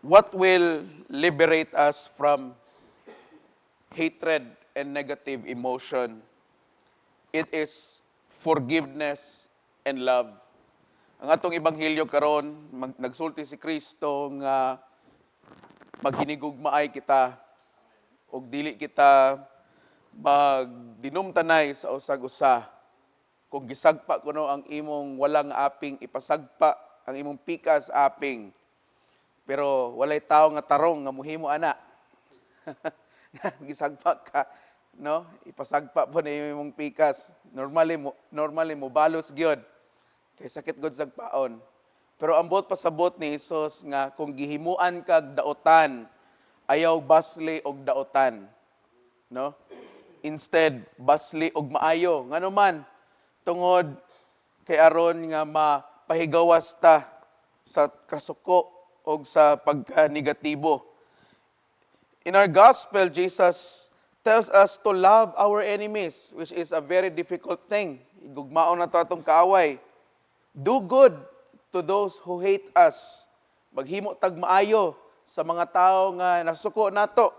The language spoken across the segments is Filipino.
What will liberate us from hatred and negative emotion? It is forgiveness and love. Ang atong ibanghilyo karon, nagsulti si Kristo nga maghinigugmaay kita ug dili kita magdinumtanay sa usag-usa. Kung gisagpa kuno ang imong walang aping ipasagpa ang imong pikas aping. Pero walay tawo nga tarong nga muhimo ana. Gisagpa ka, no? Ipasagpa po na imong pikas. Normally mo balos gyud. Kay sakit gud sagpaon. Pero ambot pasabot ni Hesus nga kung gihimuan kag daotan, ayaw basli og daotan, no? Instead, basli og maayo. Ngano man tungod kay aron nga mapahigawas ta sa kasuko o sa pagka-negatibo. In our gospel, Jesus tells us to love our enemies, which is a very difficult thing. Igugmaon na to atong kaaway. Do good to those who hate us. Maghimo tag maayo sa mga tao nga nasuko nato.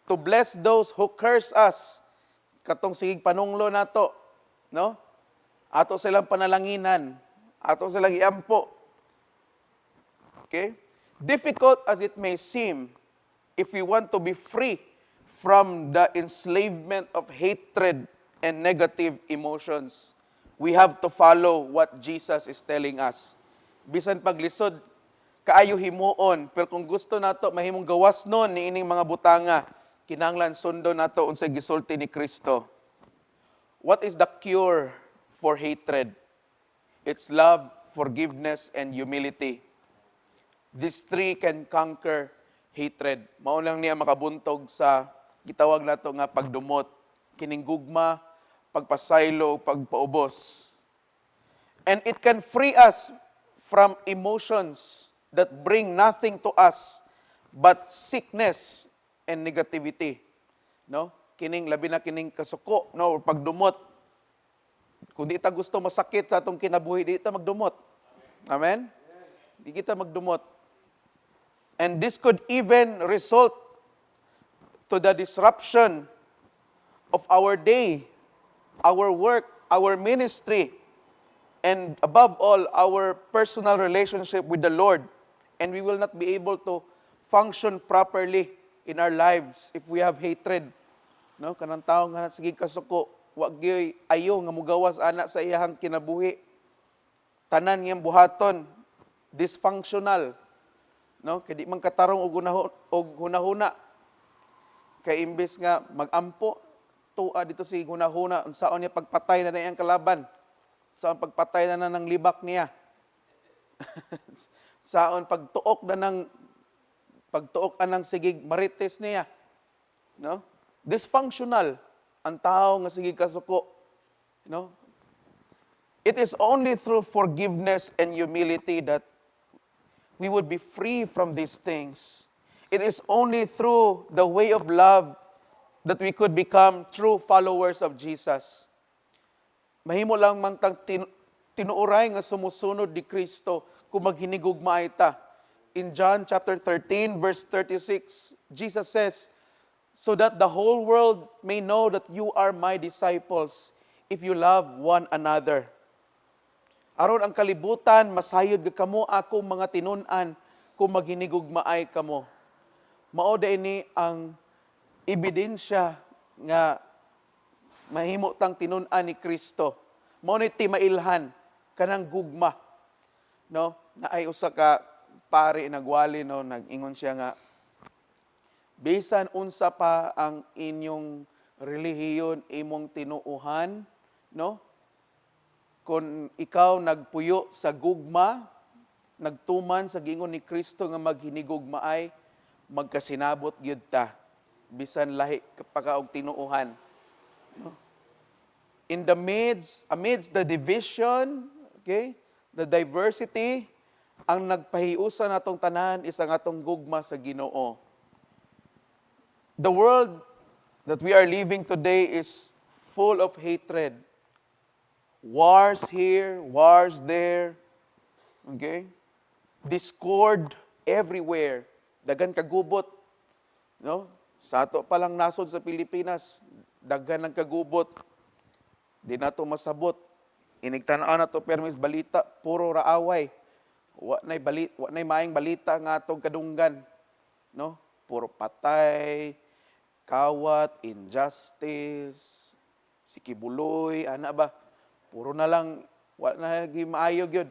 To bless those who curse us. Katong sigig panunglo nato, no? Ato silang panalanginan, ato silang iampo. Okay? Difficult as it may seem, if we want to be free from the enslavement of hatred and negative emotions, we have to follow what Jesus is telling us. Bisan paglisod, kaayo himuon, pero kung gusto nato mahimong gawas nun ni ining mga butanga, kinahanglan sundo nato unsay gisulti ni Kristo. What is the cure for hatred? It's love, forgiveness, and humility. These three can conquer hatred. Mao lang niya makabuntog sa gitawag nato nga pagdumot, kining gugma, pagpasaylo, pagpaubos. And it can free us from emotions that bring nothing to us but sickness and negativity. No? Kining labi na kining kasuko, no, pagdumot. Kung di ta gusto masakit sa atong kinabuhi, di ta magdumot. Amen? Di kita magdumot. And this could even result to the disruption of our day, our work, our ministry, and above all, our personal relationship with the Lord. And we will not be able to function properly in our lives if we have hatred. No, kanang tawo nga sige kasuko, wa gyoy ayo nga mugawas ana sa iyahang kinabuhi. Tanan ngayong buhaton dysfunctional. No, kay di man katarong og hunahuna. Kay imbes nga magampo, tuwa dito si hunahuna unsaon niya pagpatay na niyang kalaban. Saan pagpatay na ng libak niya. Saan pagtuok na ng sigig marites niya. No? Dysfunctional ang tao nga sigig kasuko. No? It is only through forgiveness and humility that we would be free from these things. It is only through the way of love that we could become true followers of Jesus. Mahimo lang man tang tinuuray nga sumusunod ni Kristo kung maghinigugma ta. In John chapter 13 verse 36, Jesus says, "So that the whole world may know that you are my disciples if you love one another." Aron ang kalibutan masayod ga kamo akong mga tinun-an kung maghinigugmaay kamo. Mao ini ang ebidensya nga mahimo tang tinun-an ni Kristo. Mao ni timailhan kanang gugma. No? Naay usa ka pari nagwali no, nag-ingon siya nga bisan unsa pa ang inyong relihiyon imong tinuuhan, no? Kung ikaw nagpuyo sa gugma, nagtuman sa gingon ni Kristo nga maghinigugmaay, magkasinabot gyud ta bisan lahi pa ka og tinuuhan. No? Amidst the division, okay, the diversity, ang nagpahiusa natong tanan is ang atong gugma sa Ginoo. The world that we are living today is full of hatred. Wars here, wars there. Okay? Discord, everywhere. Dagan kagubot. No? Sa ato palang nasod sa Pilipinas, daghan ng kagubot. Di na to masabot. Inigtanaan na to permis balita, puro raaway. Wa nay maayong balita nga atong kadunggan. No? Puro patay, kawat, injustice, sikibuloy, ana ba? Puro na lang, wa na lagi maayo gyud.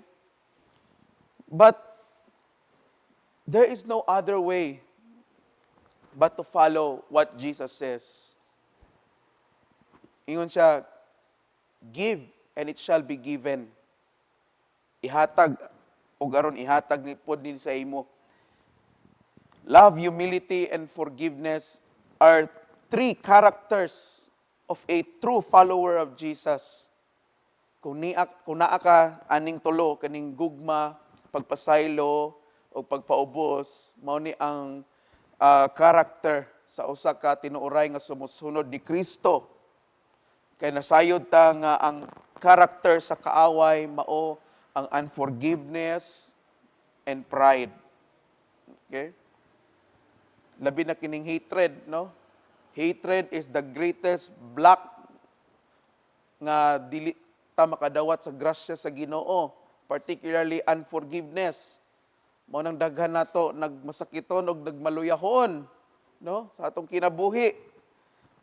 But there is no other way but to follow what Jesus says. Ingon siya, give and it shall be given. Ihatag o aron ihatag ni pod din sa imo. Love, humility, and forgiveness are three characters of a true follower of Jesus. Kung naa ka aning tulo kaning gugma, pagpasaylo o pagpaubos, mao ni ang character sa usa ka tinuoray nga sumusunod ni Kristo. Kay nasayod ta nga ang character sa kaaway mao ang unforgiveness and pride. Okay? Labi na kining hatred, no? Hatred is the greatest block nga dili ta makadawat sa grasya sa Ginoo, particularly unforgiveness. Mao nang daghan nato nagmasakiton og nagmaluyahon, no? Sa atong kinabuhi.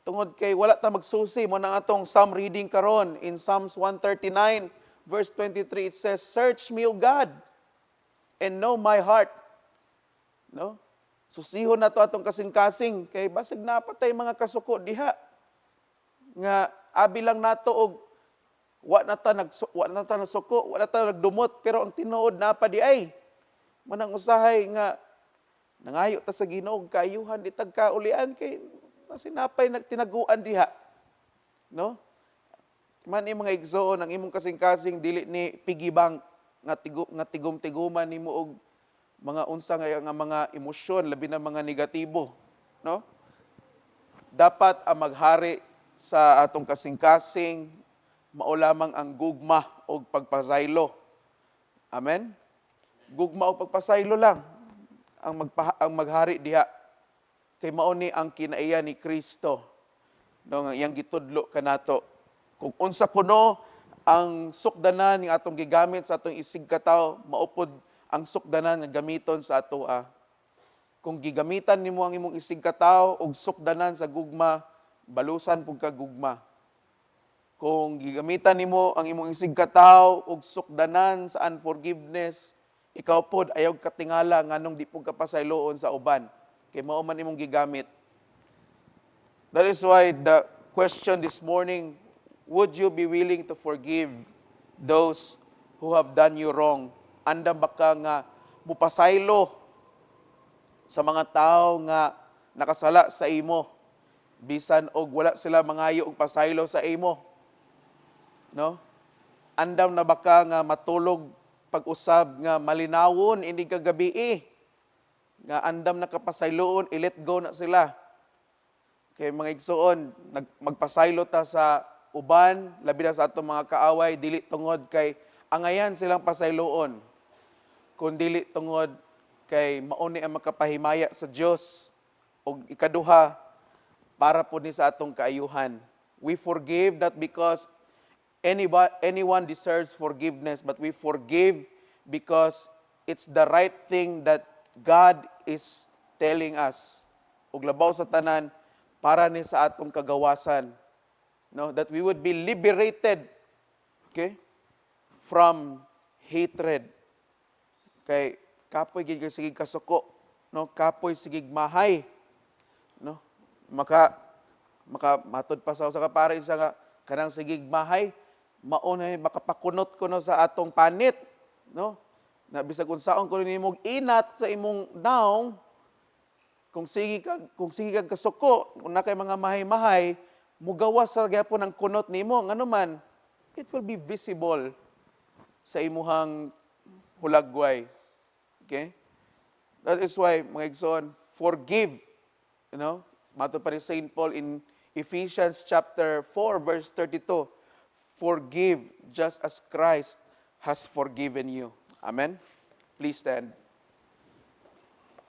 Tungod kay wala ta magsusi mo nang atong psalm reading karon in Psalms 139 verse 23 it says, "Search me, O God, and know my heart." No? Susihon na to atong kasing-kasing kay basig napatay mga kasuko diha. Nga abi lang nato og wa na ta nagsuko, wa na ta nagdumot pero ang tinuod na pa di ay manang usahay nga nangayo ta sa Ginoo kaayuhan di tagkaulian kay masinapay nagtinaguan diha. No? Man mga igsoon ang imong kasing-kasing dili ni piggy bank nga tigom-tiguman nimo og mga unsa nga mga emosyon labi na mga negatibo, no? Dapat ang maghari sa atong kasing-kasing mao lamang ang gugma o pagpasaylo. Amen. Gugma o pagpasaylo lang ang maghari diha. Kay mao ni ang kinaiya ni Kristo. No, nga iyang gitudlo kanato. Kung unsa kuno ang sukdanan ng atong gigamit sa atong isig katawo, maupod ang sukdanan nga gamiton sa atoa. Kung gigamitan nimo ang imong isig katawo og sukdanan sa gugma, balusan pug ka gugma. Kung gigamitan nimo ang imong isig katawo og sukdanan sa unforgiveness, ikaw pod ayaw katingala nganong di pug kapasayloon sa uban. Kay mao man imong gigamit. That is why the question this morning, would you be willing to forgive those who have done you wrong? Andam baka nga mupasaylo sa mga tao nga nakasala sa imo, bisan og wala sila mangayo og pasaylo sa imo. No? Andam na baka nga matulog pag-usab nga malinawon ini kagabi nga andam na kapasayloon, i-let go na sila. Kay mga igsoon, magpasaylo ta sa uban, labi na sa atong mga kaaway, dili tungod kay angayan silang pasayloon. Kung dili tungod kay mauni ang makapahimaya sa Dios o ikaduha para po ni sa atong kaayuhan. We forgive not because anyone deserves forgiveness, but we forgive because it's the right thing that God is telling us. Ug labaw sa tanan para ni sa atong kagawasan. No, that we would be liberated, okay, from hatred. Kay kapoy gid sige kasuko, no, kapoy sige mahay, no, maka matod pa sa usa ka pare isa nga kanang sige mahay mao na makapakunot kuno sa atong panit, no, na bisag unsaon kuno nimo inat sa imong naong kung sige kag kasuko kung na kay mga mahay-mahay mugawas sa gyapon ang kunot nimo ngano man it will be visible sa imuhang hulagway. Okay? That is why, mga igsoon, forgive. You know, matod pa ni St. Paul in Ephesians chapter 4, verse 32, forgive just as Christ has forgiven you. Amen? Please stand.